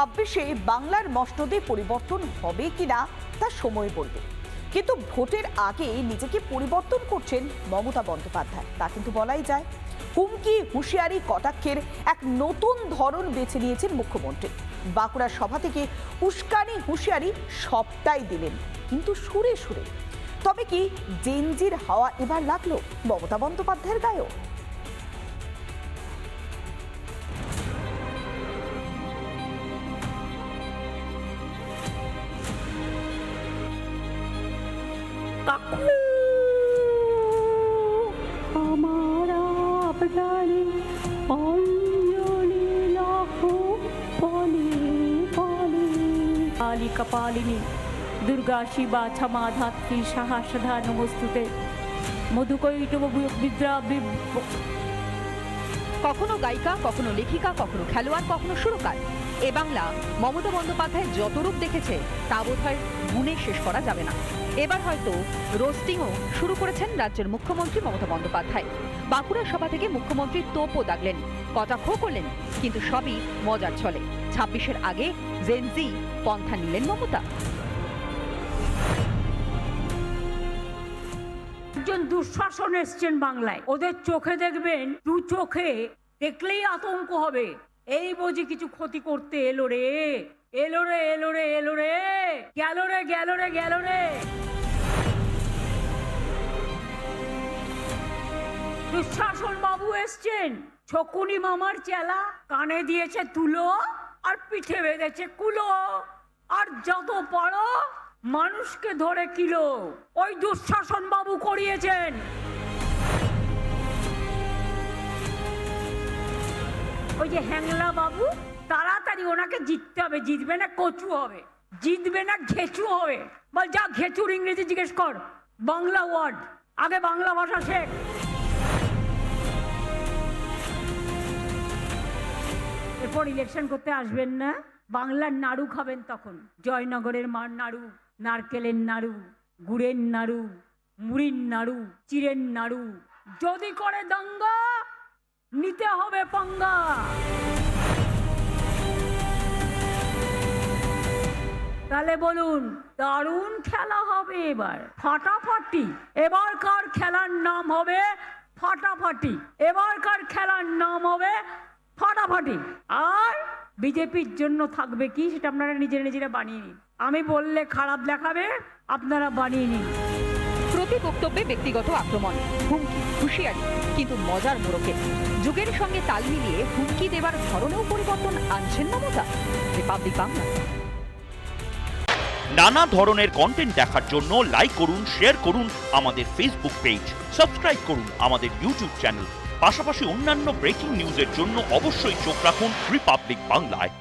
26-এ বাংলার মসনদে পরিবর্তন হবে কিনা তা সময় বলবে, কিন্তু ভোটের আগে নিজেকে পরিবর্তন করছেন মমতা বন্দ্যোপাধ্যায়, তা কিন্তু বলাই যায়। হুমকি, হুঁশিয়ারি, কটাক্ষের এক নতুন ধরন বেছে নিয়েছেন মুখ্যমন্ত্রী। বাঁকুড়া সভা থেকে উস্কানি, হুঁশিয়ারি সবটাই দিলেন, কিন্তু সুরে সুরে। তবে কি জেনজির হাওয়া এবার লাগলো মমতা বন্দ্যোপাধ্যায়ের গায়েও? আমার আপনারে অঞ্জলি লাখো পলে পলে। কালী কপালিনী দুর্গা শিবা ক্ষমা ধাত্রী সাহসধা নমস্তুতে মধুকৈটব বিদ্রা। কখনো গায়িকা, কখনো লেখিকা, কখনো খেলোয়াড়, কখনো সুরকার। এ বাংলা মমতা বন্দ্যোপাধ্যায় যত রূপ দেখেছে তা বোধহয় গুণে শেষ করা যাবে না। এবার হয়তো রোস্টিংও শুরু করেছেন রাজ্যের মুখ্যমন্ত্রী মমতা বন্দ্যোপাধ্যায়। বাঁকুড়া সভা থেকে মুখ্যমন্ত্রী তোপও দাগলেন, কটাক্ষ করলেন, কিন্তু সবই মজার ছলে। 26-এর আগে জেনজি পন্থা নিলেন মমতা। একজন দুঃশাসন এসছেন বাংলায়, ওদের চোখে দেখবেন, দু চোখে দেখলেই আতঙ্ক হবে। এই বুঝি কিছু ক্ষতি করতে এলো রে, এলো রে, এলো রে, এলো রে, গেল রে, গেল রে, গেল রে। দুঃশাসন বাবু এসছেন, ছকুনি মামার চেলা, কানে দিয়েছে তুলো আর পিঠে বেঁধেছে কুলো, আর যত পারো মানুষকে ধরে কিলো। ওই দুঃশাসন বাবু করিয়েছেন। ওই যে হ্যাংলা বাবু, তাড়াতাড়ি ওনাকে জিততে হবে। জিতবে না কচু হবে, জিতবে না ঘেচু হবে। বল যা ঘেচুর ইংরেজি জিজ্ঞেস কর, বাংলা ওয়ার্ড, আগে বাংলা ভাষা শেখ। এরপর ইলেকশন করতে আসবেন না, বাংলার নাড়ু খাবেন তখন। জয়নগরের মার নাড়ু, নারকেলের নাড়ু, গুড়ের নাড়ু, মুড়ির নাড়ু, চিড়ের নাড়ু। যদি করে দাঙ্গা, নিতে হবে পাঙ্গা। তাহলে বলুন, দারুণ খেলা হবে এবার, ফাটাফাটি। এবারকার খেলার নাম হবে ফাটাফাটি, এবারকার খেলার নাম হবে ফাটাফাটি। আর বিজেপির জন্য থাকবে কি, সেটা আপনারা নিজেরা বানিয়ে নিন। আমি বললে খারাপ দেখাবে, আপনারা বানিয়ে নিন। প্রতি বক্তব্যে ব্যক্তিগত আক্রমণ, হুমকি, হুঁশিয়ারি, কিন্তু মজার মোড়কে। যুগের সঙ্গে তাল মিলিয়ে হুমকি দেবার ধরনেও পরিবর্তন আনছেন মমতা। রিপাবলিক বাংলা। নানা ধরনের কন্টেন্ট দেখার জন্য লাইক করুন, শেয়ার করুন আমাদের ফেসবুক পেজ, সাবস্ক্রাইব করুন আমাদের ইউটিউব চ্যানেল। পাশাপাশি অন্যান্য ব্রেকিং নিউজের জন্য অবশ্যই চোখ রাখুন রিপাবলিক বাংলায়।